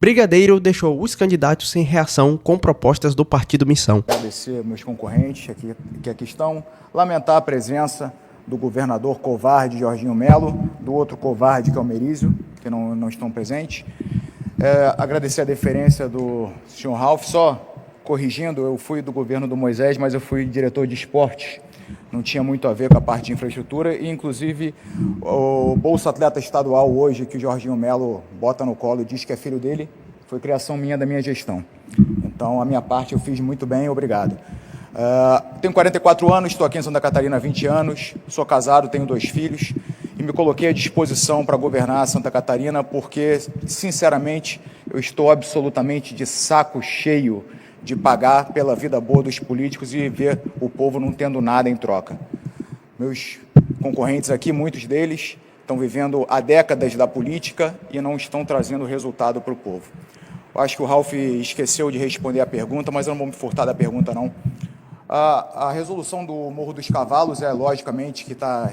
Brigadeiro deixou os candidatos sem reação com propostas do Partido Missão. Agradecer meus concorrentes que aqui estão, lamentar a presença do governador covarde Jorginho Melo, do outro covarde que é o Merizio, que não estão presentes. Agradecer a deferência do senhor Ralph, só corrigindo, eu fui do governo do Moisés, mas eu fui diretor de esportes, não tinha muito a ver com a parte de infraestrutura, e inclusive o Bolsa Atleta Estadual hoje, que o Jorginho Melo bota no colo e diz que é filho dele, foi criação minha, da minha gestão. Então, a minha parte eu fiz muito bem, obrigado. Tenho 44 anos, estou aqui em Santa Catarina há 20 anos, sou casado, tenho 2 filhos, e me coloquei à disposição para governar Santa Catarina porque, sinceramente, eu estou absolutamente de saco cheio de pagar pela vida boa dos políticos e ver o povo não tendo nada em troca. Meus concorrentes aqui, muitos deles, estão vivendo há décadas da política e não estão trazendo resultado para o povo. Eu acho que o Ralph esqueceu de responder a pergunta, mas eu não vou me furtar da pergunta, não. A resolução do Morro dos Cavalos logicamente, que está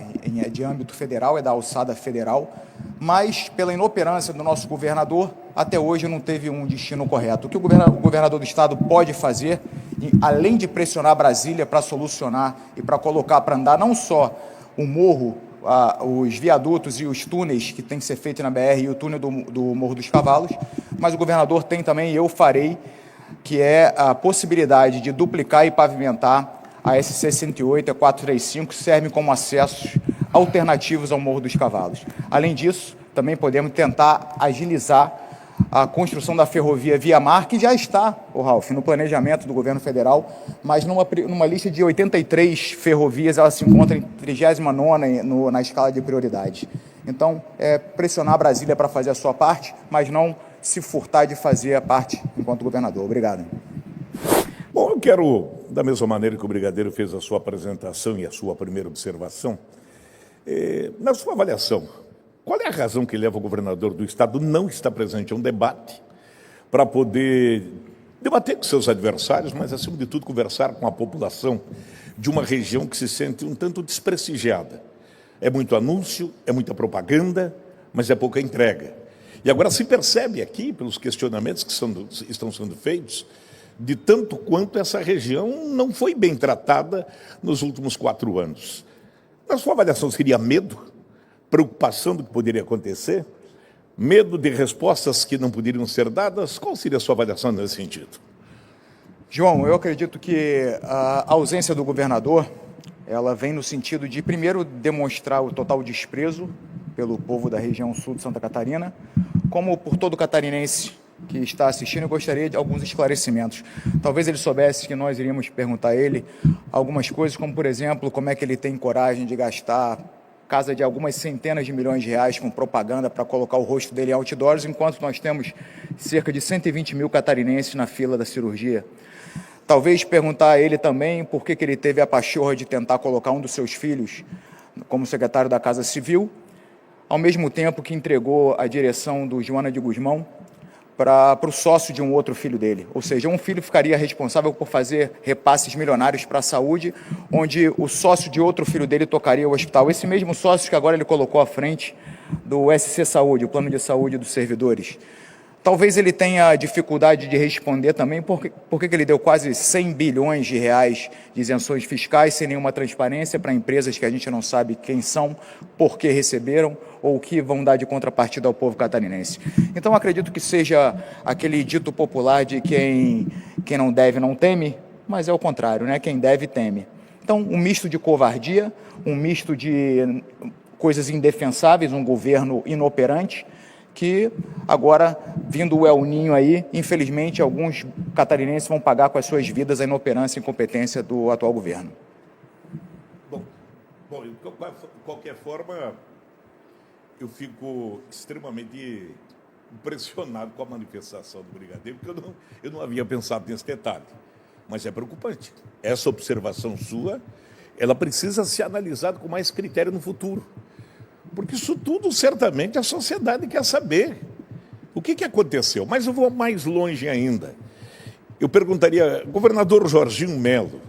de âmbito federal, é da alçada federal, mas, pela inoperância do nosso governador, até hoje não teve um destino correto. O que o governador do Estado pode fazer, além de pressionar Brasília para solucionar e para colocar para andar não só o morro, os viadutos e os túneis que tem que ser feito na BR e o túnel do Morro dos Cavalos, mas o governador tem também, e eu farei, que é a possibilidade de duplicar e pavimentar a SC-108 e a 435, que servem como acessos alternativos ao Morro dos Cavalos. Além disso, também podemos tentar agilizar a construção da ferrovia Via Mar, que já está, Ralph, no planejamento do governo federal, mas numa lista de 83 ferrovias, ela se encontra em 39ª na escala de prioridade. Então, pressionar Brasília para fazer a sua parte, mas não se furtar de fazer a parte enquanto governador. Obrigado. Bom, eu quero, da mesma maneira que o Brigadeiro fez a sua apresentação e a sua primeira observação, na sua avaliação, qual é a razão que leva o governador do Estado não estar presente a um debate para poder debater com seus adversários, mas, acima de tudo, conversar com a população de uma região que se sente um tanto desprestigiada? É muito anúncio, é muita propaganda, mas é pouca entrega. E agora se percebe aqui, pelos questionamentos que estão sendo feitos, de tanto quanto essa região não foi bem tratada nos últimos 4 anos. Na sua avaliação, seria medo? Preocupação do que poderia acontecer? Medo de respostas que não poderiam ser dadas? Qual seria a sua avaliação nesse sentido? João, eu acredito que a ausência do governador, ela vem no sentido de, primeiro, demonstrar o total desprezo pelo povo da região sul de Santa Catarina, como por todo catarinense que está assistindo. Eu gostaria de alguns esclarecimentos. Talvez ele soubesse que nós iríamos perguntar a ele algumas coisas, como, por exemplo, como é que ele tem coragem de gastar casa de algumas centenas de milhões de reais com propaganda para colocar o rosto dele em outdoors, enquanto nós temos cerca de 120 mil catarinenses na fila da cirurgia. Talvez perguntar a ele também por que ele teve a pachorra de tentar colocar um dos seus filhos como secretário da Casa Civil, ao mesmo tempo que entregou a direção do Joana de Guzmão para o sócio de um outro filho dele. Ou seja, um filho ficaria responsável por fazer repasses milionários para a saúde, onde o sócio de outro filho dele tocaria o hospital. Esse mesmo sócio que agora ele colocou à frente do SC Saúde, o Plano de Saúde dos Servidores. Talvez ele tenha dificuldade de responder também por que ele deu quase 100 bilhões de reais de isenções fiscais sem nenhuma transparência para empresas que a gente não sabe quem são, por que receberam ou o que vão dar de contrapartida ao povo catarinense. Então, acredito que seja aquele dito popular de quem não deve não teme, mas é o contrário, né? Quem deve teme. Então, um misto de covardia, um misto de coisas indefensáveis, um governo inoperante, que agora, vindo o El Ninho aí, infelizmente, alguns catarinenses vão pagar com as suas vidas a inoperância e incompetência do atual governo. Bom, de qualquer forma, eu fico extremamente impressionado com a manifestação do Brigadeiro, porque eu não havia pensado nesse detalhe, mas é preocupante. Essa observação sua, ela precisa ser analisada com mais critério no futuro. Porque isso tudo, certamente, a sociedade quer saber. O que aconteceu? Mas eu vou mais longe ainda. Eu perguntaria, governador Jorginho Melo,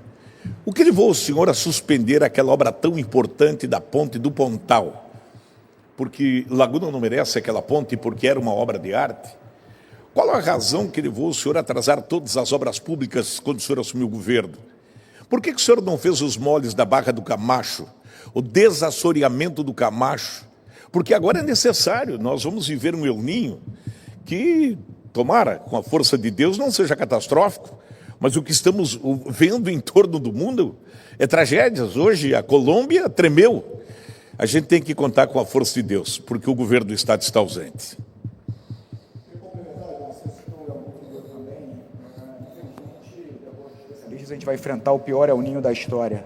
o que levou o senhor a suspender aquela obra tão importante da Ponte do Pontal? Porque Laguna não merece aquela ponte porque era uma obra de arte? Qual a razão que levou o senhor a atrasar todas as obras públicas quando o senhor assumiu o governo? Por que o senhor não fez os moles da Barra do Camacho, o desassoreamento do Camacho? Porque agora é necessário, nós vamos viver um El Niño que, tomara, com a força de Deus, não seja catastrófico, mas o que estamos vendo em torno do mundo é tragédias. Hoje a Colômbia tremeu. A gente tem que contar com a força de Deus, porque o governo do Estado está ausente. A gente vai enfrentar o pior El Niño da história.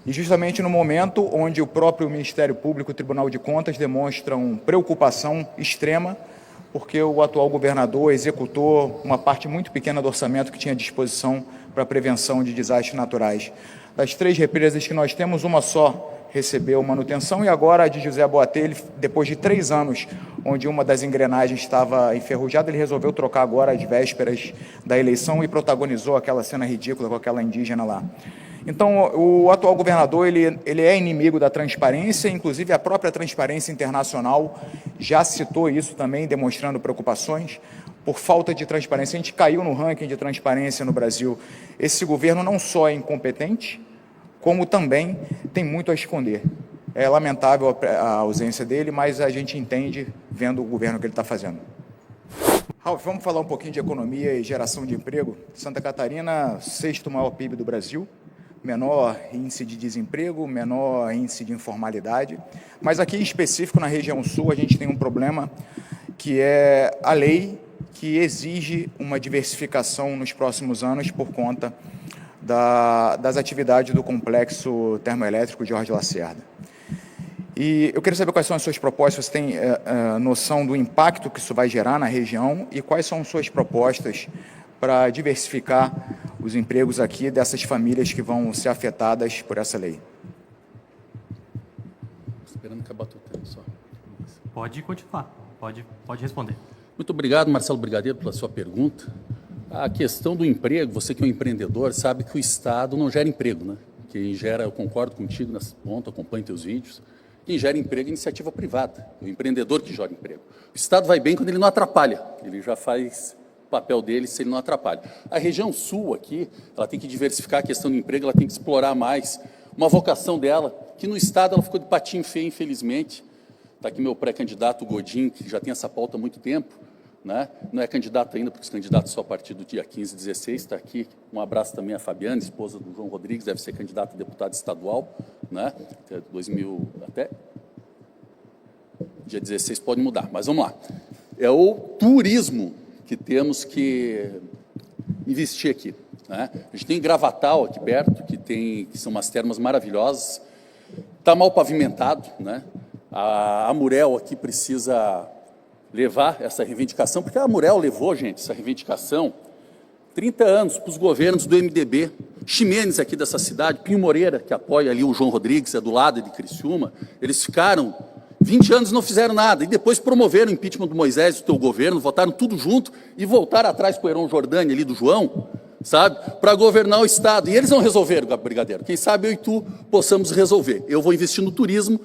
E justamente no momento onde o próprio Ministério Público e o Tribunal de Contas demonstram preocupação extrema, porque o atual governador executou uma parte muito pequena do orçamento que tinha à disposição para a prevenção de desastres naturais. Das 3 represas que nós temos, uma só recebeu manutenção, e agora a de José Boatê, depois de 3 anos, onde uma das engrenagens estava enferrujada, ele resolveu trocar agora às vésperas da eleição e protagonizou aquela cena ridícula com aquela indígena lá. Então, o atual governador, ele é inimigo da transparência, inclusive a própria Transparência Internacional já citou isso também, demonstrando preocupações por falta de transparência. A gente caiu no ranking de transparência no Brasil. Esse governo não só é incompetente, como também tem muito a esconder. É lamentável a ausência dele, mas a gente entende vendo o governo que ele está fazendo. Ralf, vamos falar um pouquinho de economia e geração de emprego. Santa Catarina, 6º maior PIB do Brasil, menor índice de desemprego, menor índice de informalidade. Mas aqui em específico, na região sul, a gente tem um problema que é a lei que exige uma diversificação nos próximos anos por conta das atividades do complexo termoelétrico Jorge Lacerda. E eu queria saber quais são as suas propostas, você tem noção do impacto que isso vai gerar na região e quais são suas propostas para diversificar os empregos aqui dessas famílias que vão ser afetadas por essa lei? Esperando acabar o tempo só. Pode continuar, pode responder. Muito obrigado, Marcelo Brigadeiro, pela sua pergunta. A questão do emprego, você que é um empreendedor, sabe que o Estado não gera emprego, né? Quem gera, eu concordo contigo nesse ponto, acompanho teus vídeos, quem gera emprego é iniciativa privada, o empreendedor que gera emprego. O Estado vai bem quando ele não atrapalha, ele já faz o papel dele se ele não atrapalha. A região sul aqui, ela tem que diversificar a questão do emprego, ela tem que explorar mais uma vocação dela, que no Estado ela ficou de patinho feio, infelizmente. Está aqui meu pré-candidato Godinho, que já tem essa pauta há muito tempo, né? Não é candidato ainda, porque os candidatos só a partir do dia 15 e 16, está aqui. Um abraço também à Fabiana, esposa do João Rodrigues, deve ser candidata a deputada estadual, né? Até 2000, até dia 16 pode mudar, mas vamos lá. É o turismo que temos que investir aqui, né? A gente tem Gravatal aqui perto, que são umas termas maravilhosas, está mal pavimentado, né? A Amurel aqui precisa levar essa reivindicação, porque a Amurel levou, gente, essa reivindicação 30 anos para os governos do MDB. Ximenes aqui dessa cidade, Pinho Moreira, que apoia ali o João Rodrigues, é do lado de Criciúma, eles ficaram 20 anos e não fizeram nada, e depois promoveram o impeachment do Moisés, do teu governo, votaram tudo junto e voltaram atrás para o Heron Jordani ali do João, sabe, para governar o Estado. E eles não resolveram, Brigadeiro. Quem sabe eu e tu possamos resolver. Eu vou investir no turismo,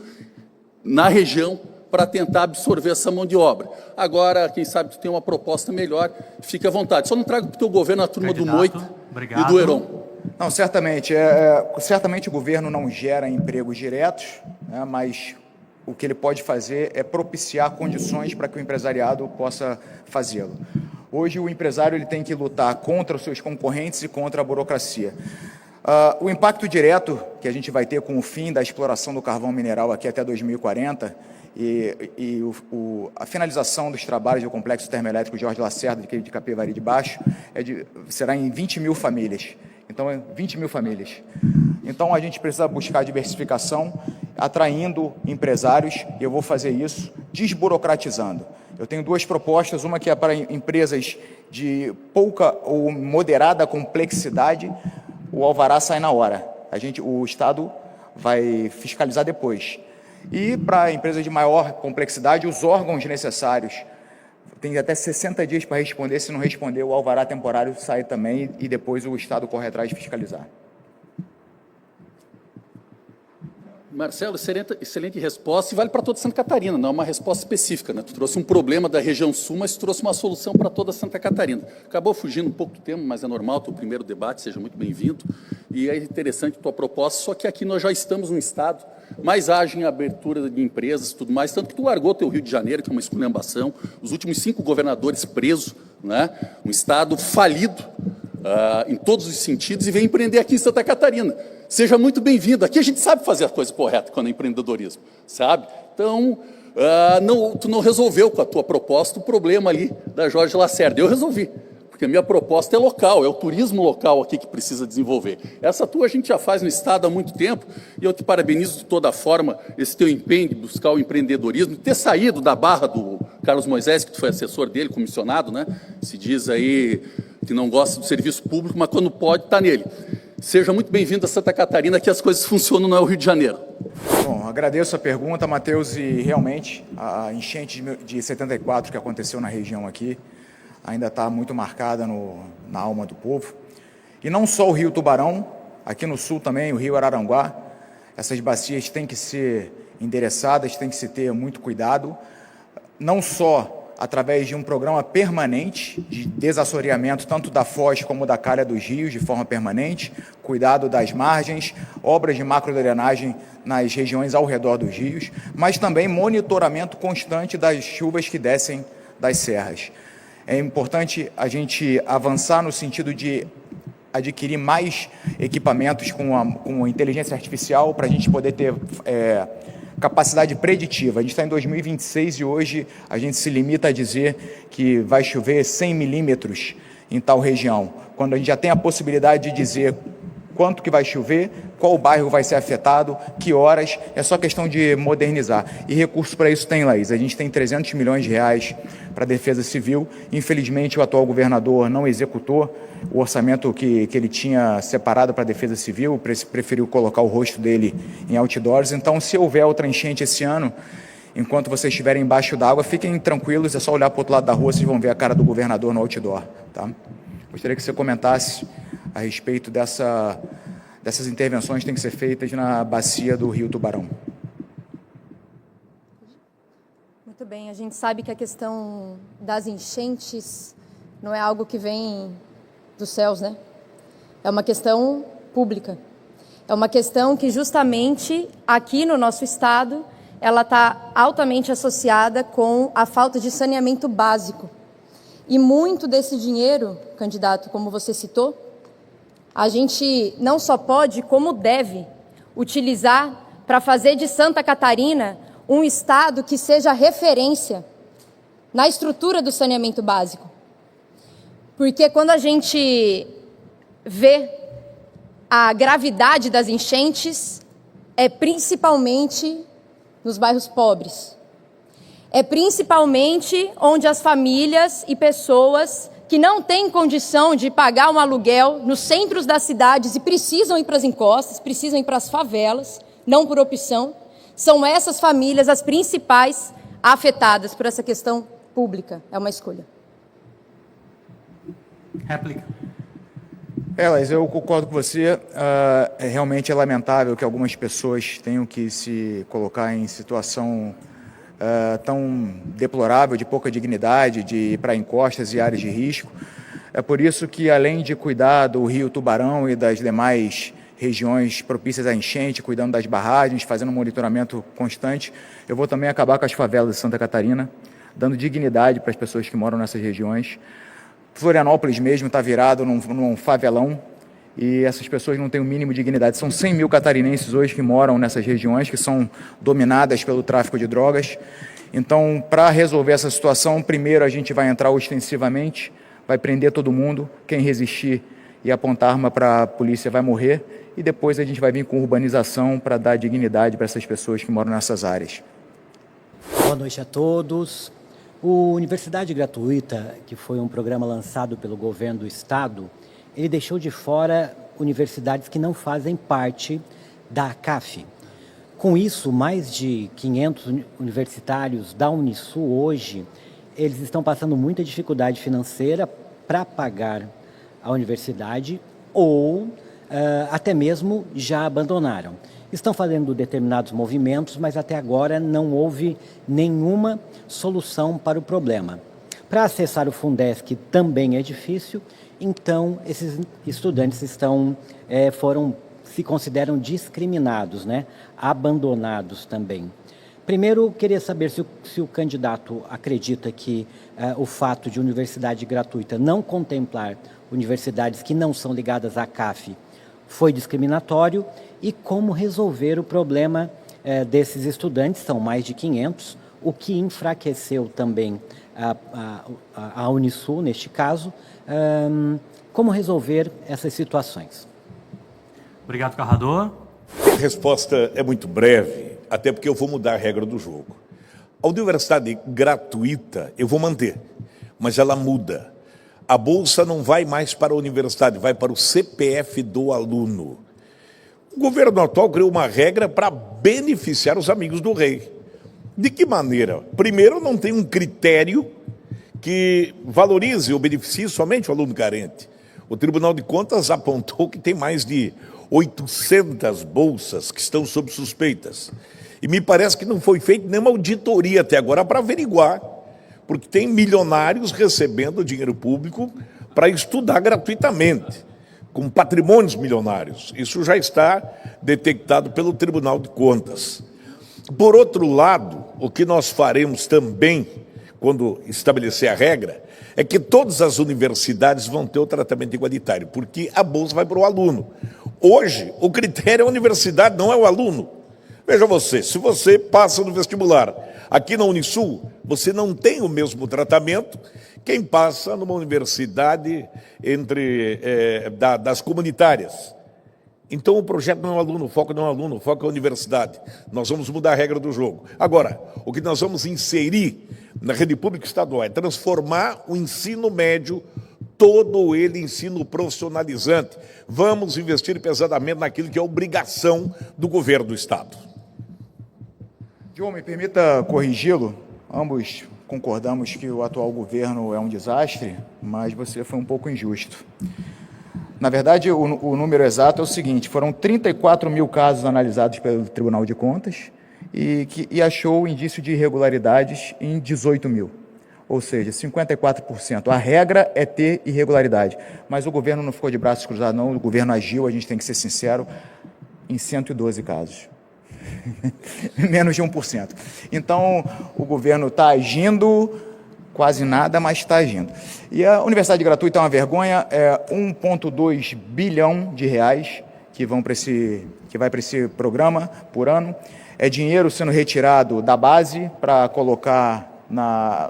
na região, para tentar absorver essa mão de obra. Agora, quem sabe tu tem uma proposta melhor, fique à vontade. Só não traga para o teu governo a turma do Moita e do Heron. Não, certamente. Certamente o governo não gera empregos diretos, né, mas o que ele pode fazer é propiciar condições para que o empresariado possa fazê-lo. Hoje, o empresário ele tem que lutar contra os seus concorrentes e contra a burocracia. O impacto direto que a gente vai ter com o fim da exploração do carvão mineral aqui até 2040 e a finalização dos trabalhos do complexo termoelétrico Jorge Lacerda de Capivari de Baixo será em 20 mil famílias. Então, 20 mil famílias. Então, a gente precisa buscar diversificação, atraindo empresários, e eu vou fazer isso desburocratizando. Eu tenho 2 propostas, uma que é para empresas de pouca ou moderada complexidade, o alvará sai na hora. O Estado vai fiscalizar depois. E para empresas de maior complexidade, os órgãos necessários tem até 60 dias para responder. Se não responder, o alvará temporário sai também e depois o Estado corre atrás de fiscalizar. Marcelo, excelente resposta, e vale para toda Santa Catarina, não é uma resposta específica, né? Tu trouxe um problema da região sul, mas tu trouxe uma solução para toda Santa Catarina. Acabou fugindo um pouco do tema, mas é normal, teu primeiro debate, seja muito bem-vindo, e é interessante a tua proposta, só que aqui nós já estamos num estado mais ágil em abertura de empresas e tudo mais, tanto que tu largou teu Rio de Janeiro, que é uma esculhambação, os últimos 5 governadores presos, né? Um estado falido, em todos os sentidos, e vem empreender aqui em Santa Catarina. Seja muito bem-vindo. Aqui a gente sabe fazer a coisa correta quando é empreendedorismo, sabe? Então, tu não resolveu com a tua proposta o problema ali da Jorge Lacerda. Eu resolvi, porque a minha proposta é local, é o turismo local aqui que precisa desenvolver. Essa tua a gente já faz no Estado há muito tempo, e eu te parabenizo de toda forma esse teu empenho de buscar o empreendedorismo, de ter saído da barra do Carlos Moisés, que tu foi assessor dele, comissionado, né? Se diz aí que não gosta do serviço público, mas quando pode, está nele. Seja muito bem-vindo a Santa Catarina, que as coisas funcionam, não é o Rio de Janeiro. Bom, agradeço a pergunta, Matheus, e realmente a enchente de 74 que aconteceu na região aqui ainda está muito marcada na alma do povo. E não só o Rio Tubarão, aqui no sul também, o Rio Araranguá, essas bacias têm que ser endereçadas, tem que se ter muito cuidado, não só através de um programa permanente de desassoreamento, tanto da foz como da calha dos rios, de forma permanente, cuidado das margens, obras de macrodrenagem nas regiões ao redor dos rios, mas também monitoramento constante das chuvas que descem das serras. É importante a gente avançar no sentido de adquirir mais equipamentos com inteligência artificial para a gente poder ter capacidade preditiva. A gente está em 2026 e hoje a gente se limita a dizer que vai chover 100 milímetros em tal região, quando a gente já tem a possibilidade de dizer quanto que vai chover, qual bairro vai ser afetado, que horas, é só questão de modernizar. E recursos para isso tem, Laís. A gente tem 300 milhões de reais para a Defesa Civil. Infelizmente, o atual governador não executou o orçamento que ele tinha separado para a Defesa Civil, preferiu colocar o rosto dele em outdoors. Então, se houver outra enchente esse ano, enquanto vocês estiverem embaixo d'água, fiquem tranquilos, é só olhar para o outro lado da rua, vocês vão ver a cara do governador no outdoor. Tá? Gostaria que você comentasse a respeito dessas intervenções que têm que ser feitas na bacia do Rio Tubarão. Muito bem, a gente sabe que a questão das enchentes não é algo que vem dos céus, né? É uma questão pública. É uma questão que justamente aqui no nosso estado ela está altamente associada com a falta de saneamento básico. E muito desse dinheiro, candidato, como você citou, a gente não só pode, como deve, utilizar para fazer de Santa Catarina um estado que seja referência na estrutura do saneamento básico. Porque quando a gente vê a gravidade das enchentes, é principalmente nos bairros pobres. É principalmente onde as famílias e pessoas que não têm condição de pagar um aluguel nos centros das cidades e precisam ir para as encostas, precisam ir para as favelas, não por opção, são essas famílias as principais afetadas por essa questão pública. É uma escolha. Réplica. Laís, eu concordo com você. Realmente é lamentável que algumas pessoas tenham que se colocar em situação tão deplorável, de pouca dignidade, de ir para encostas e áreas de risco. É por isso que, além de cuidar do Rio Tubarão e das demais regiões propícias à enchente, cuidando das barragens, fazendo um monitoramento constante, eu vou também acabar com as favelas de Santa Catarina, dando dignidade para as pessoas que moram nessas regiões. Florianópolis mesmo está virado num favelão e essas pessoas não têm o mínimo de dignidade. São 100 mil catarinenses hoje que moram nessas regiões, que são dominadas pelo tráfico de drogas. Então, para resolver essa situação, primeiro a gente vai entrar ostensivamente, vai prender todo mundo, quem resistir e apontar arma para a polícia vai morrer, e depois a gente vai vir com urbanização para dar dignidade para essas pessoas que moram nessas áreas. Boa noite a todos. O Universidade Gratuita, que foi um programa lançado pelo governo do estado, ele deixou de fora universidades que não fazem parte da ACAF. Com isso, mais de 500 universitários da Unisul hoje, eles estão passando muita dificuldade financeira para pagar a universidade ou até mesmo já abandonaram. estão fazendo determinados movimentos, mas até agora não houve nenhuma solução para o problema. Para acessar o Fundesc também é difícil, então esses estudantes se consideram discriminados, né? Abandonados também. Primeiro, queria saber se o candidato acredita que o fato de universidade gratuita não contemplar universidades que não são ligadas à CAF foi discriminatório e como resolver o problema desses estudantes, são mais de 500, o que enfraqueceu também a Unisul, neste caso. Como resolver essas situações? Obrigado, Carrador. A resposta é muito breve, até porque eu vou mudar a regra do jogo. A universidade gratuita eu vou manter, mas ela muda. A bolsa não vai mais para a universidade, vai para o CPF do aluno. O governo atual criou uma regra para beneficiar os amigos do rei. De que maneira? Primeiro, não tem um critério que valorize ou beneficie somente o aluno carente. O Tribunal de Contas apontou que tem mais de 800 bolsas que estão sob suspeitas. E me parece que não foi feita nenhuma auditoria até agora para averiguar, porque tem milionários recebendo dinheiro público para estudar gratuitamente, com patrimônios milionários. Isso já está detectado pelo Tribunal de Contas. Por outro lado, o que nós faremos também, quando estabelecer a regra, é que todas as universidades vão ter o tratamento igualitário, porque a bolsa vai para o aluno. Hoje, o critério é a universidade, não é o aluno. Veja você, se você passa no vestibular aqui na Unisul, você não tem o mesmo tratamento quem passa numa universidade das comunitárias. Então o projeto não é o aluno, o foco não é o aluno, o foco é a universidade. Nós vamos mudar a regra do jogo. Agora, o que nós vamos inserir na rede pública estadual é transformar o ensino médio, todo ele ensino profissionalizante. Vamos investir pesadamente naquilo que é obrigação do governo do Estado. João, me permita corrigi-lo. Ambos concordamos que o atual governo é um desastre, mas você foi um pouco injusto. Na verdade, o número exato é o seguinte: foram 34 mil casos analisados pelo Tribunal de Contas e achou indício de irregularidades em 18 mil, ou seja, 54%. A regra é ter irregularidade, mas o governo não ficou de braços cruzados, não. O governo agiu, a gente tem que ser sincero, em 112 casos. Menos de 1%. Então, o governo está agindo, quase nada, mas está agindo. E a universidade gratuita é uma vergonha, é 1,2 bilhão de reais que vai para esse programa por ano. É dinheiro sendo retirado da base para colocar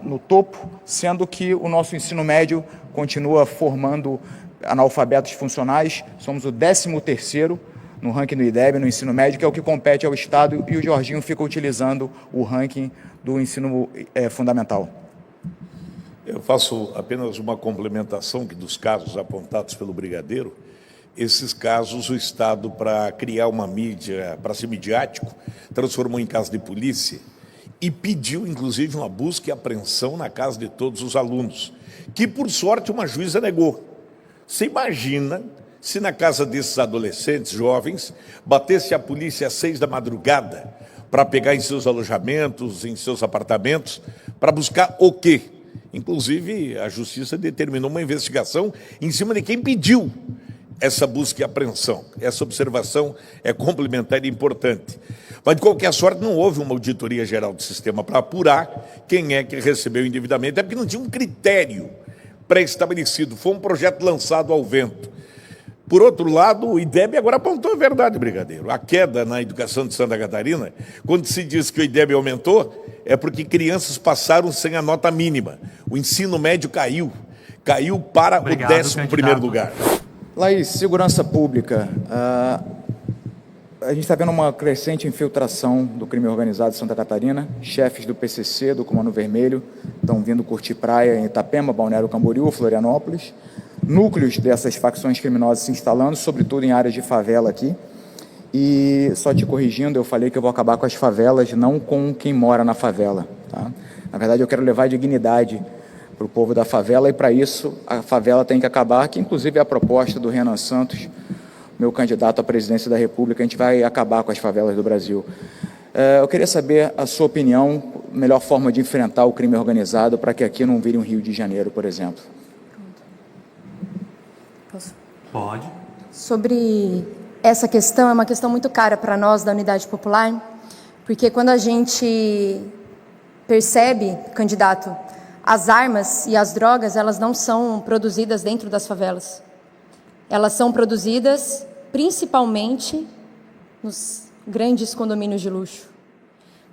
no topo, sendo que o nosso ensino médio continua formando analfabetos funcionais. Somos o 13º no ranking do IDEB, no ensino médio, que é o que compete ao Estado, e o Jorginho fica utilizando o ranking do ensino fundamental. Eu faço apenas uma complementação que dos casos apontados pelo Brigadeiro, esses casos o Estado, para criar uma mídia, para ser midiático, transformou em caso de polícia e pediu, inclusive, uma busca e apreensão na casa de todos os alunos, que, por sorte, uma juíza negou. Você imagina se na casa desses adolescentes, jovens, batesse a polícia às 6 da madrugada para pegar em seus alojamentos, em seus apartamentos, para buscar o quê? Inclusive, a Justiça determinou uma investigação em cima de quem pediu essa busca e apreensão. Essa observação é complementar e importante. Mas, de qualquer sorte, não houve uma auditoria geral do sistema para apurar quem é que recebeu o endividamento, é porque não tinha um critério pré-estabelecido, foi um projeto lançado ao vento. Por outro lado, o IDEB agora apontou a verdade, Brigadeiro. A queda na educação de Santa Catarina, quando se diz que o IDEB aumentou, é porque crianças passaram sem a nota mínima. O ensino médio caiu para o 11º lugar. Laís, segurança pública. A gente está vendo uma crescente infiltração do crime organizado em Santa Catarina. Chefes do PCC, do Comando Vermelho, estão vindo curtir praia em Itapema, Balneário Camboriú, Florianópolis. Núcleos dessas facções criminosas se instalando, sobretudo em áreas de favela aqui. E, só te corrigindo, eu falei que eu vou acabar com as favelas, não com quem mora na favela. Tá? Na verdade, eu quero levar dignidade para o povo da favela, e para isso a favela tem que acabar, que inclusive é a proposta do Renan Santos meu candidato à presidência da República, a gente vai acabar com as favelas do Brasil. Eu queria saber a sua opinião, melhor forma de enfrentar o crime organizado para que aqui não vire um Rio de Janeiro, por exemplo. Posso? Pode. Sobre essa questão, é uma questão muito cara para nós da Unidade Popular, porque quando a gente percebe, candidato, as armas e as drogas, elas não são produzidas dentro das favelas. Elas são produzidas principalmente nos grandes condomínios de luxo.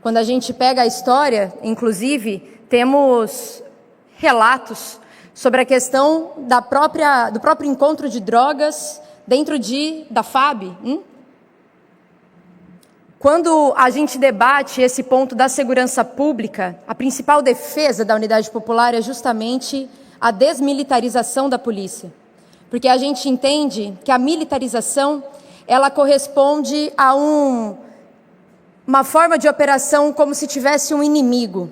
Quando a gente pega a história, inclusive, temos relatos sobre a questão do próprio encontro de drogas dentro da FAB. Quando a gente debate esse ponto da segurança pública, a principal defesa da Unidade Popular é justamente a desmilitarização da polícia. Porque a gente entende que a militarização, ela corresponde a uma forma de operação como se tivesse um inimigo.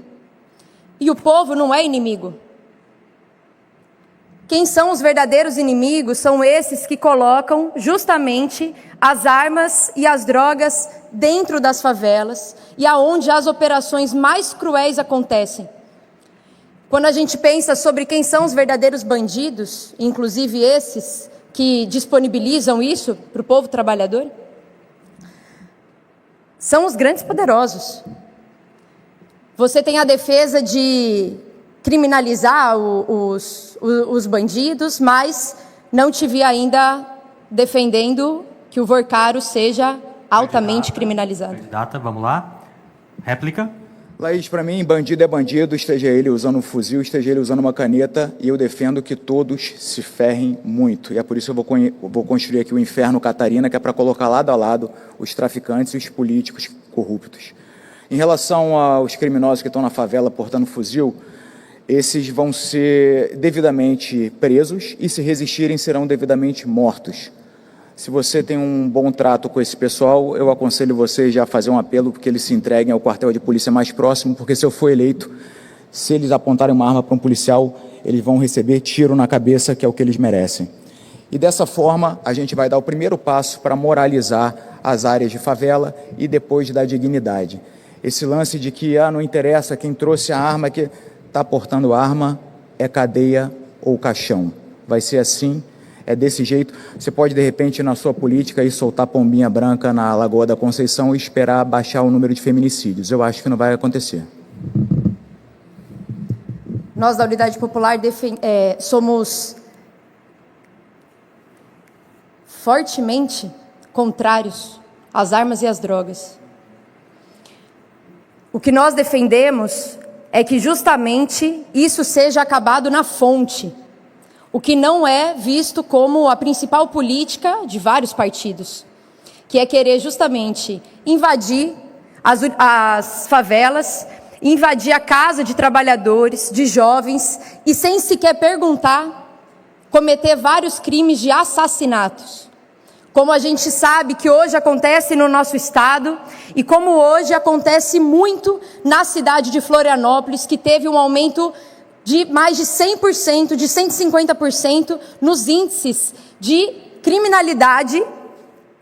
E o povo não é inimigo. Quem são os verdadeiros inimigos são esses que colocam justamente as armas e as drogas dentro das favelas e aonde as operações mais cruéis acontecem. Quando a gente pensa sobre quem são os verdadeiros bandidos, inclusive esses que disponibilizam isso para o povo trabalhador, são os grandes poderosos. Você tem a defesa de criminalizar os bandidos, mas não te vi ainda defendendo que o Vorcaro seja altamente criminalizado. Candidata, vamos lá. Réplica. Laís, para mim, bandido é bandido, esteja ele usando um fuzil, esteja ele usando uma caneta, e eu defendo que todos se ferrem muito. E é por isso que eu vou construir aqui o Inferno Catarina, que é para colocar lado a lado os traficantes e os políticos corruptos. Em relação aos criminosos que estão na favela portando fuzil, esses vão ser devidamente presos e, se resistirem, serão devidamente mortos. Se você tem um bom trato com esse pessoal, eu aconselho você já a fazer um apelo porque eles se entreguem ao quartel de polícia mais próximo, porque se eu for eleito, se eles apontarem uma arma para um policial, eles vão receber tiro na cabeça, que é o que eles merecem. E dessa forma, a gente vai dar o primeiro passo para moralizar as áreas de favela e depois dar dignidade. Esse lance de que não interessa quem trouxe a arma, que está portando arma, é cadeia ou caixão. Vai ser assim. É desse jeito. Você pode, de repente, na sua política, ir soltar pombinha branca na Lagoa da Conceição e esperar baixar o número de feminicídios. Eu acho que não vai acontecer. Nós, da Unidade Popular, somos fortemente contrários às armas e às drogas. O que nós defendemos é que justamente isso seja acabado na fonte, o que não é visto como a principal política de vários partidos, que é querer justamente invadir as favelas, invadir a casa de trabalhadores, de jovens, e sem sequer perguntar, cometer vários crimes de assassinatos. Como a gente sabe que hoje acontece no nosso estado e como hoje acontece muito na cidade de Florianópolis, que teve um aumento de mais de 100%, de 150% nos índices de criminalidade,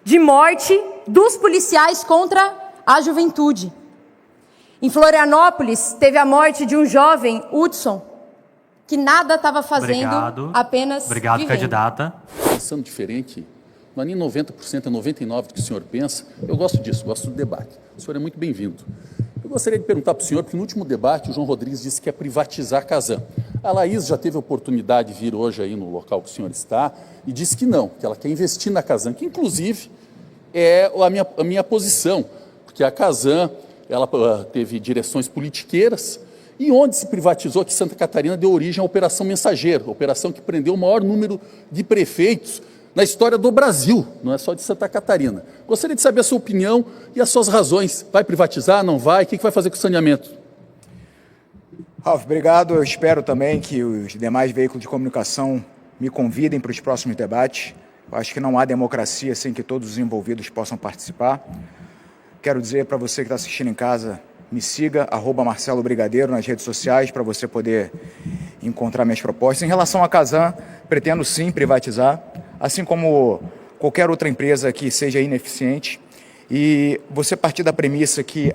de morte dos policiais contra a juventude. Em Florianópolis, teve a morte de um jovem, Hudson, que nada estava fazendo, apenas Obrigado, vivendo. Candidata. Pensando diferente, não é nem 90%, é 99% do que o senhor pensa. Eu gosto disso, gosto do debate. O senhor é muito bem-vindo. Eu gostaria de perguntar para o senhor, porque no último debate o João Rodrigues disse que é privatizar a Casan. A Laís já teve a oportunidade de vir hoje aí no local que o senhor está e disse que não, que ela quer investir na Casan, que inclusive é a minha posição, porque a Casan ela teve direções politiqueiras e onde se privatizou aqui em Santa Catarina deu origem à Operação Mensageiro, operação que prendeu o maior número de prefeitos na história do Brasil, não é só de Santa Catarina. Gostaria de saber a sua opinião e as suas razões. Vai privatizar, não vai? O que vai fazer com o saneamento? Ralf, obrigado. Eu espero também que os demais veículos de comunicação me convidem para os próximos debates. Eu acho que não há democracia sem que todos os envolvidos possam participar. Quero dizer para você que está assistindo em casa, me siga, @Marcelo Brigadeiro nas redes sociais, para você poder encontrar minhas propostas. Em relação à Casan, pretendo sim privatizar, assim como qualquer outra empresa que seja ineficiente. E você partir da premissa que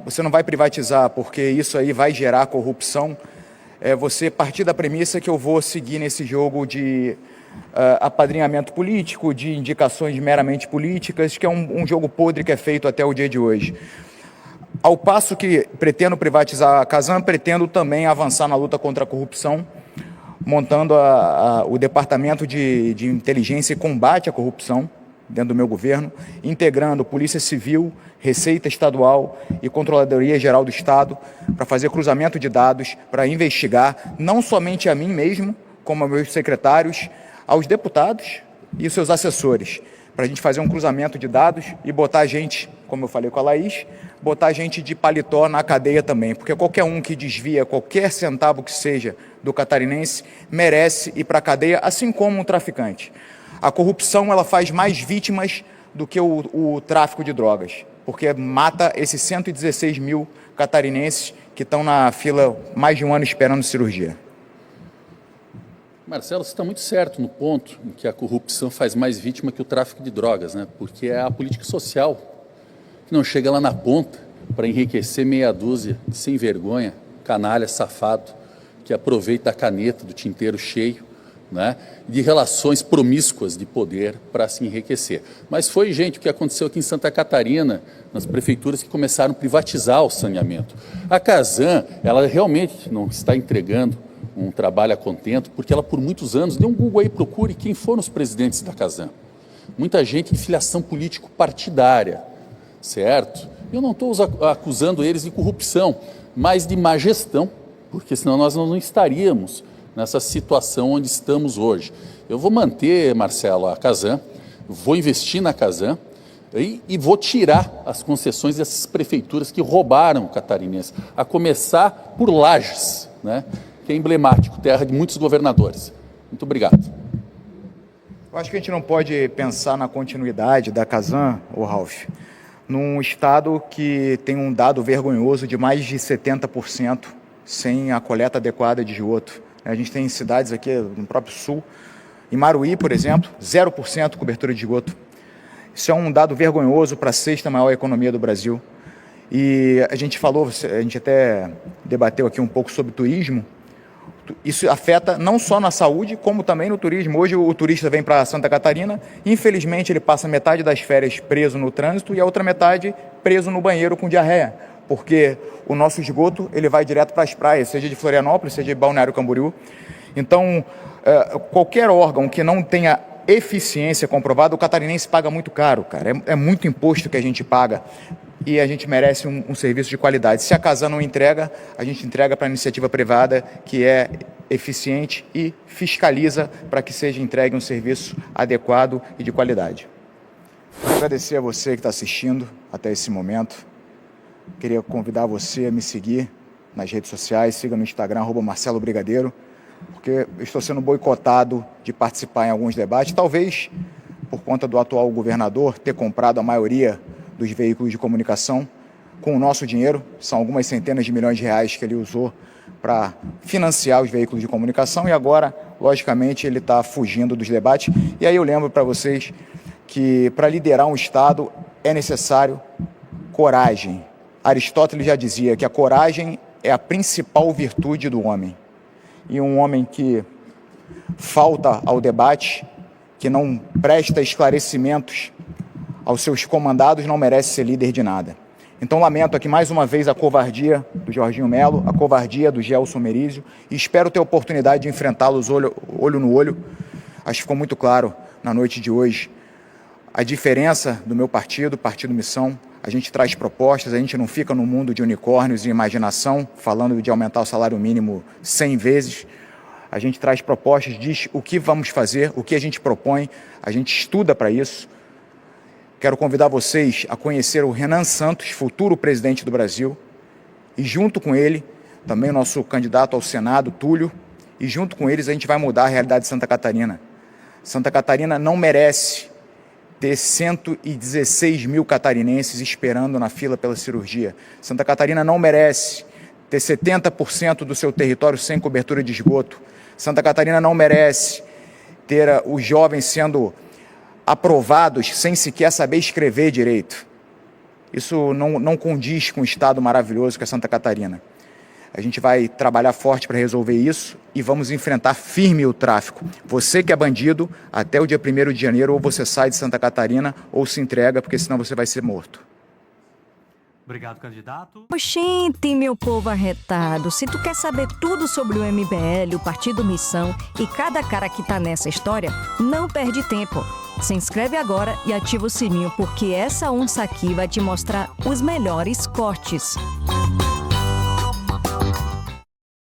você não vai privatizar porque isso aí vai gerar corrupção, você partir da premissa que eu vou seguir nesse jogo de apadrinhamento político, de indicações meramente políticas, que é um jogo podre que é feito até o dia de hoje. Ao passo que pretendo privatizar a Casan, pretendo também avançar na luta contra a corrupção, montando o Departamento de Inteligência e Combate à Corrupção dentro do meu governo, integrando Polícia Civil, Receita Estadual e Controladoria Geral do Estado para fazer cruzamento de dados, para investigar não somente a mim mesmo, como aos meus secretários, aos deputados e os seus assessores, para a gente fazer um cruzamento de dados e botar gente, como eu falei com a Laís, botar gente de paletó na cadeia também, porque qualquer um que desvia qualquer centavo que seja do catarinense merece ir para a cadeia, assim como um traficante. A corrupção ela faz mais vítimas do que o tráfico de drogas, porque mata esses 116 mil catarinenses que estão na fila mais de um ano esperando cirurgia. Marcelo, você está muito certo no ponto em que a corrupção faz mais vítima que o tráfico de drogas, né? Porque é a política social que não chega lá na ponta para enriquecer meia dúzia de sem vergonha, canalha, safado, que aproveita a caneta do tinteiro cheio, né, de relações promíscuas de poder para se enriquecer. Mas foi, gente, o que aconteceu aqui em Santa Catarina, nas prefeituras que começaram a privatizar o saneamento. A Casan, ela realmente não está entregando um trabalho a contento, porque ela por muitos anos, dê um Google aí, procure quem foram os presidentes da Casan. Muita gente de filiação político-partidária, certo? Eu não estou acusando eles de corrupção, mas de má gestão, porque senão nós não estaríamos nessa situação onde estamos hoje. Eu vou manter, Marcelo, a Casan, vou investir na Casan e vou tirar as concessões dessas prefeituras que roubaram o catarinense, a começar por Lages, né, que é emblemático, terra de muitos governadores. Muito obrigado. Eu acho que a gente não pode pensar na continuidade da Casan, Ralf, num estado que tem um dado vergonhoso de mais de 70% sem a coleta adequada de esgoto. A gente tem cidades aqui no próprio sul, em Maruí, por exemplo, 0% cobertura de esgoto. Isso é um dado vergonhoso para a sexta maior economia do Brasil. E a gente até debateu aqui um pouco sobre turismo. Isso afeta não só na saúde, como também no turismo. Hoje o turista vem para Santa Catarina, infelizmente ele passa metade das férias preso no trânsito e a outra metade preso no banheiro com diarreia, porque o nosso esgoto ele vai direto para as praias, seja de Florianópolis, seja de Balneário Camboriú. Então, qualquer órgão que não tenha eficiência comprovada, o catarinense paga muito caro, cara. É muito imposto que a gente paga e a gente merece um serviço de qualidade. Se a Casan não entrega, a gente entrega para a iniciativa privada, que é eficiente e fiscaliza para que seja entregue um serviço adequado e de qualidade. Quero agradecer a você que está assistindo até esse momento. Queria convidar você a me seguir nas redes sociais, siga no Instagram, @Marcelo Brigadeiro, porque eu estou sendo boicotado de participar em alguns debates, talvez por conta do atual governador ter comprado a maioria dos veículos de comunicação com o nosso dinheiro. São algumas centenas de milhões de reais que ele usou para financiar os veículos de comunicação e agora, logicamente, ele está fugindo dos debates. E aí eu lembro para vocês que para liderar um Estado é necessário coragem. Aristóteles já dizia que a coragem é a principal virtude do homem. E um homem que falta ao debate, que não presta esclarecimentos aos seus comandados, não merece ser líder de nada. Então lamento aqui mais uma vez a covardia do Jorginho Melo, a covardia do Gelson Merizio, e espero ter a oportunidade de enfrentá-los olho no olho. Acho que ficou muito claro na noite de hoje a diferença do meu partido, Partido Missão. A gente traz propostas, a gente não fica no mundo de unicórnios e imaginação, falando de aumentar o salário mínimo 100 vezes. A gente traz propostas, diz o que vamos fazer, o que a gente propõe, a gente estuda para isso. Quero convidar vocês a conhecer o Renan Santos, futuro presidente do Brasil, e junto com ele, também o nosso candidato ao Senado, Túlio, e junto com eles a gente vai mudar a realidade de Santa Catarina. Santa Catarina não merece ter 116 mil catarinenses esperando na fila pela cirurgia. Santa Catarina não merece ter 70% do seu território sem cobertura de esgoto. Santa Catarina não merece ter os jovens sendo aprovados sem sequer saber escrever direito. Isso não condiz com o estado maravilhoso que é Santa Catarina. A gente vai trabalhar forte para resolver isso e vamos enfrentar firme o tráfico. Você que é bandido, até o dia 1º de janeiro, ou você sai de Santa Catarina ou se entrega, porque senão você vai ser morto. Obrigado, candidato. Oxente, meu povo arretado, se tu quer saber tudo sobre o MBL, o Partido Missão e cada cara que tá nessa história, não perde tempo. Se inscreve agora e ativa o sininho, porque essa onça aqui vai te mostrar os melhores cortes.